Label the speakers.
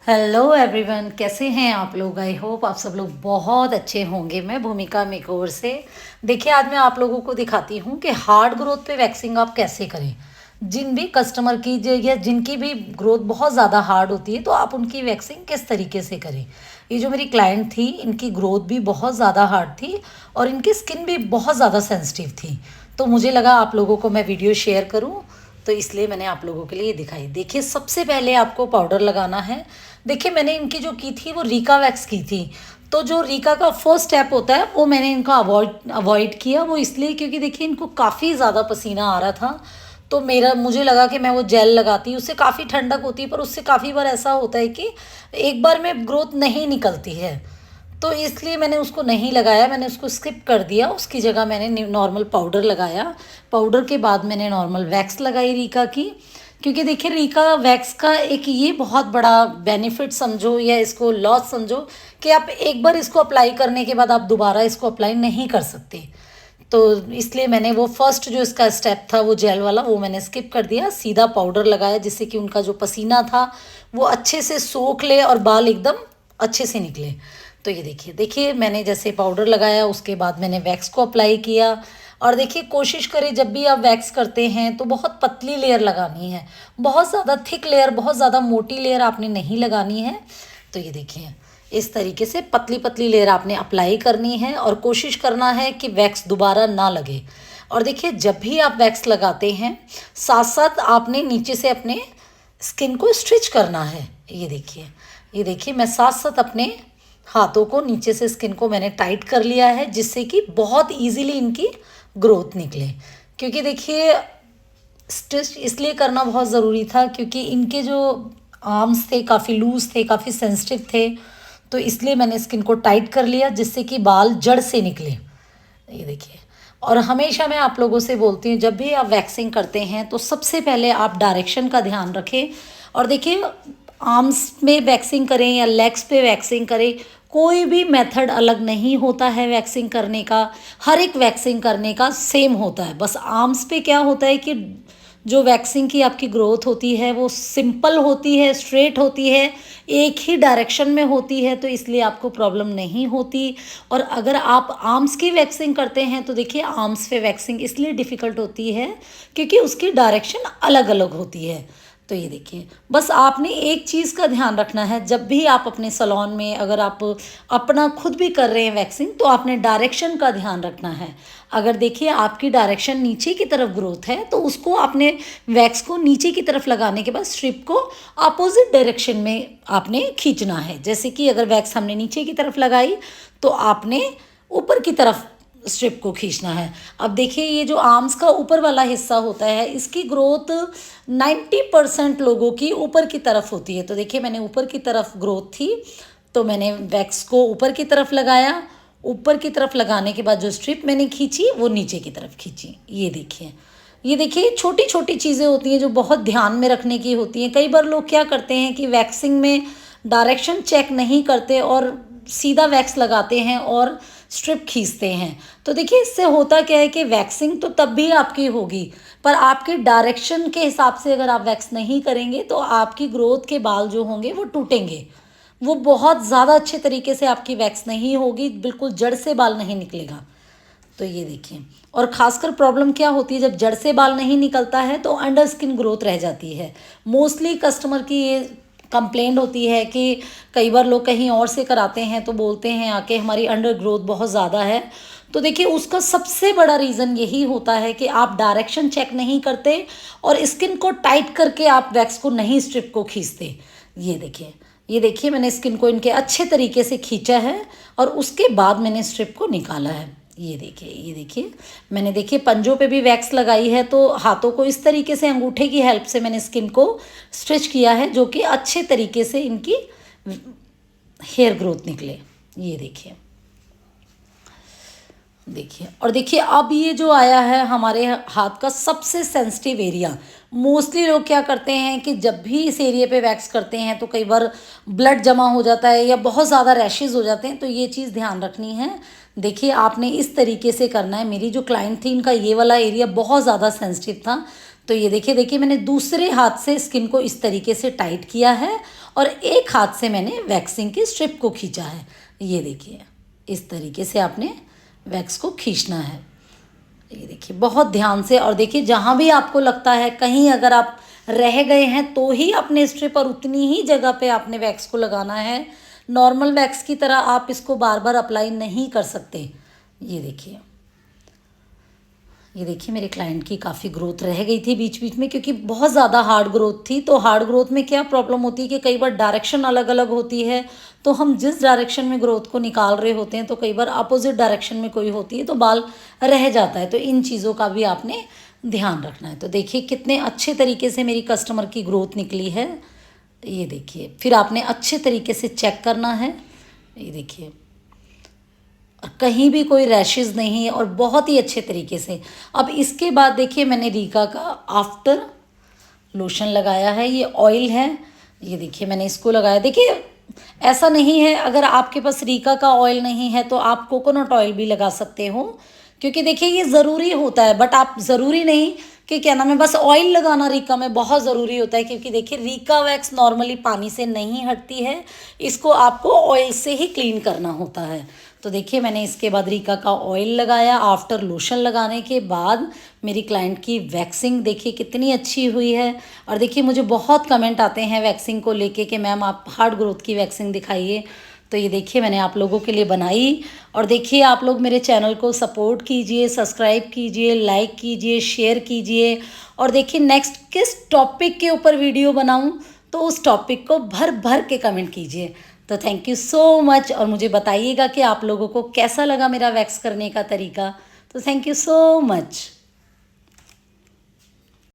Speaker 1: Hello everyone, कैसे हैं आप लोग। आई होप आप सब लोग बहुत अच्छे होंगे। मैं भूमिका मेकओवर से। देखिए, आज मैं आप लोगों को दिखाती हूँ कि हार्ड ग्रोथ पे वैक्सिंग आप कैसे करें। जिन भी कस्टमर की या जिनकी भी ग्रोथ बहुत ज़्यादा हार्ड होती है, तो आप उनकी वैक्सिंग किस तरीके से करें। ये जो मेरी क्लाइंट थी, इनकी ग्रोथ भी बहुत ज़्यादा हार्ड थी और इनकी स्किन भी बहुत ज़्यादा सेंसिटिव थी। तो मुझे लगा आप लोगों को मैं वीडियो शेयर करूँ, तो इसलिए मैंने आप लोगों के लिए दिखाई। देखिए, सबसे पहले आपको पाउडर लगाना है। देखिए, मैंने इनकी जो की थी वो रीका वैक्स की थी। तो जो रीका का फर्स्ट स्टेप होता है वो मैंने इनका अवॉइड किया। वो इसलिए क्योंकि देखिए, इनको काफ़ी ज़्यादा पसीना आ रहा था। तो मुझे लगा कि मैं वो जेल लगाती, उससे काफ़ी ठंडक होती है, पर उससे काफ़ी बार ऐसा होता है कि एक बार में ग्रोथ नहीं निकलती है। तो इसलिए मैंने उसको नहीं लगाया, मैंने उसको स्किप कर दिया। उसकी जगह मैंने नॉर्मल पाउडर लगाया। पाउडर के बाद मैंने नॉर्मल वैक्स लगाई रीका की। क्योंकि देखिए, रीका वैक्स का एक ये बहुत बड़ा बेनिफिट समझो या इसको लॉस समझो कि आप एक बार इसको अप्लाई करने के बाद आप दोबारा इसको अप्लाई नहीं कर सकते। तो इसलिए मैंने वो फर्स्ट जो इसका स्टेप था वो जेल वाला, वो मैंने स्किप कर दिया। सीधा पाउडर लगाया जिससे कि उनका जो पसीना था वो अच्छे से सोख ले और बाल एकदम अच्छे से निकले। तो ये देखिए देखिए मैंने जैसे पाउडर लगाया, उसके बाद मैंने वैक्स को अप्लाई किया। और देखिए, कोशिश करें जब भी आप वैक्स करते हैं तो बहुत पतली लेयर लगानी है। बहुत ज़्यादा थिक लेयर, बहुत ज़्यादा मोटी लेयर आपने नहीं लगानी है। तो ये देखिए, इस तरीके से पतली पतली लेयर आपने अप्लाई करनी है और कोशिश करना है कि वैक्स दोबारा ना लगे। और देखिए, जब भी आप वैक्स लगाते हैं, साथ साथ आपने नीचे से अपने स्किन को स्ट्रिच करना है। ये देखिए मैं साथ साथ अपने हाथों को नीचे से स्किन को मैंने टाइट कर लिया है, जिससे कि बहुत इजीली इनकी ग्रोथ निकले। क्योंकि देखिए, स्टिच इसलिए करना बहुत ज़रूरी था क्योंकि इनके जो आर्म्स थे काफ़ी लूज थे, काफ़ी सेंसिटिव थे। तो इसलिए मैंने स्किन को टाइट कर लिया जिससे कि बाल जड़ से निकले। ये देखिए, और हमेशा मैं आप लोगों से बोलती हूँ, जब भी आप वैक्सिंग करते हैं तो सबसे पहले आप डायरेक्शन का ध्यान रखें। और देखिए, आर्म्स में वैक्सिंग करें या लेग्स पे वैक्सिंग करें, कोई भी मेथड अलग नहीं होता है वैक्सिंग करने का। हर एक वैक्सिंग करने का सेम होता है। बस आर्म्स पे क्या होता है कि जो वैक्सिंग की आपकी ग्रोथ होती है वो सिंपल होती है, स्ट्रेट होती है, एक ही डायरेक्शन में होती है, तो इसलिए आपको प्रॉब्लम नहीं होती। और अगर आप आर्म्स की वैक्सिंग करते हैं तो देखिए, आर्म्स पे वैक्सिंग इसलिए डिफ़िकल्ट होती है क्योंकि उसकी डायरेक्शन अलग अलग होती है। तो ये देखिए, बस आपने एक चीज़ का ध्यान रखना है, जब भी आप अपने सैलून में अगर आप अपना खुद भी कर रहे हैं वैक्सिंग, तो आपने डायरेक्शन का ध्यान रखना है। अगर देखिए आपकी डायरेक्शन नीचे की तरफ ग्रोथ है तो उसको आपने वैक्स को नीचे की तरफ लगाने के बाद स्ट्रिप को अपोजिट डायरेक्शन में आपने खींचना है। जैसे कि अगर वैक्स हमने नीचे की तरफ लगाई तो आपने ऊपर की तरफ स्ट्रिप को खींचना है। अब देखिए, ये जो आर्म्स का ऊपर वाला हिस्सा होता है, इसकी ग्रोथ 90% लोगों की ऊपर की तरफ होती है। तो देखिए, मैंने ऊपर की तरफ ग्रोथ थी तो मैंने वैक्स को ऊपर की तरफ लगाया। ऊपर की तरफ लगाने के बाद जो स्ट्रिप मैंने खींची वो नीचे की तरफ खींची। ये देखिए छोटी छोटी चीज़ें होती हैं जो बहुत ध्यान में रखने की होती हैं। कई बार लोग क्या करते हैं कि वैक्सिंग में डायरेक्शन चेक नहीं करते और सीधा वैक्स लगाते हैं और स्ट्रिप खींचते हैं। तो देखिए, इससे होता क्या है कि वैक्सिंग तो तब भी आपकी होगी, पर आपके डायरेक्शन के हिसाब से अगर आप वैक्स नहीं करेंगे तो आपकी ग्रोथ के बाल जो होंगे वो टूटेंगे। वो बहुत ज़्यादा अच्छे तरीके से आपकी वैक्स नहीं होगी, बिल्कुल जड़ से बाल नहीं निकलेगा। तो ये देखिए, और ख़ासकर प्रॉब्लम क्या होती है, जब जड़ से बाल नहीं निकलता है तो अंडर स्किन ग्रोथ रह जाती है। मोस्टली कस्टमर की ये कंप्लेंट होती है कि कई बार लोग कहीं और से कराते हैं तो बोलते हैं आके हमारी अंडर ग्रोथ बहुत ज़्यादा है। तो देखिए, उसका सबसे बड़ा रीज़न यही होता है कि आप डायरेक्शन चेक नहीं करते और स्किन को टाइट करके आप वैक्स को नहीं स्ट्रिप को खींचते। ये देखिए मैंने स्किन को इनके अच्छे तरीके से खींचा है और उसके बाद मैंने स्ट्रिप को निकाला है। ये देखिए मैंने देखिए पंजों पे भी वैक्स लगाई है, तो हाथों को इस तरीके से अंगूठे की हेल्प से मैंने स्किन को स्ट्रेच किया है, जो कि अच्छे तरीके से इनकी हेयर ग्रोथ निकले। ये देखिए और देखिए, अब ये जो आया है हमारे हाथ का सबसे सेंसिटिव एरिया। मोस्टली लोग क्या करते हैं कि जब भी इस एरिया पे वैक्स करते हैं तो कई बार ब्लड जमा हो जाता है या बहुत ज़्यादा रैशेज़ हो जाते हैं। तो ये चीज़ ध्यान रखनी है। देखिए, आपने इस तरीके से करना है। मेरी जो क्लाइंट थी, इनका ये वाला एरिया बहुत ज़्यादा सेंसिटिव था। तो ये देखिए देखिए मैंने दूसरे हाथ से स्किन को इस तरीके से टाइट किया है और एक हाथ से मैंने वैक्सिंग की स्ट्रिप को खींचा है। ये देखिए इस तरीके से आपने वैक्स को खींचना है। ये देखिए बहुत ध्यान से, और देखिए जहाँ भी आपको लगता है कहीं अगर आप रह गए हैं तो ही अपने स्ट्रिप और उतनी ही जगह पे आपने वैक्स को लगाना है। नॉर्मल वैक्स की तरह आप इसको बार बार अप्लाई नहीं कर सकते। ये देखिए मेरे क्लाइंट की काफ़ी ग्रोथ रह गई थी बीच बीच में, क्योंकि बहुत ज़्यादा हार्ड ग्रोथ थी। तो हार्ड ग्रोथ में क्या प्रॉब्लम होती है कि कई बार डायरेक्शन अलग अलग होती है, तो हम जिस डायरेक्शन में ग्रोथ को निकाल रहे होते हैं तो कई बार अपोजिट डायरेक्शन में कोई होती है तो बाल रह जाता है। तो इन चीज़ों का भी आपने ध्यान रखना है। तो देखिए कितने अच्छे तरीके से मेरी कस्टमर की ग्रोथ निकली है। ये देखिए फिर आपने अच्छे तरीके से चेक करना है। ये देखिए और कहीं भी कोई रैशेज़ नहीं है और बहुत ही अच्छे तरीके से। अब इसके बाद देखिए मैंने रीका का आफ्टर लोशन लगाया है। ये ऑयल है, ये देखिए मैंने इसको लगाया। देखिए ऐसा नहीं है, अगर आपके पास रीका का ऑयल नहीं है तो आप कोकोनट ऑयल भी लगा सकते हो, क्योंकि देखिए ये ज़रूरी होता है। बट आप ज़रूरी नहीं कि क्या नाम है बस ऑयल लगाना रीका में बहुत ज़रूरी होता है, क्योंकि देखिए रीका वैक्स नॉर्मली पानी से नहीं हटती है, इसको आपको ऑयल से ही क्लीन करना होता है। तो देखिए मैंने इसके बाद रीका का ऑयल लगाया। आफ्टर लोशन लगाने के बाद मेरी क्लाइंट की वैक्सिंग देखिए कितनी अच्छी हुई है। और देखिए मुझे बहुत कमेंट आते हैं वैक्सिंग को लेके कि मैम आप हार्ड ग्रोथ की वैक्सिंग दिखाइए। तो ये देखिए मैंने आप लोगों के लिए बनाई। और देखिए आप लोग मेरे चैनल को सपोर्ट कीजिए, सब्सक्राइब कीजिए, लाइक कीजिए, शेयर कीजिए। और देखिए नेक्स्ट किस टॉपिक के ऊपर वीडियो बनाऊं तो उस टॉपिक को भर भर के कमेंट कीजिए। तो थैंक यू सो मच, और मुझे बताइएगा कि आप लोगों को कैसा लगा मेरा वैक्स करने का तरीका। तो थैंक यू सो मच।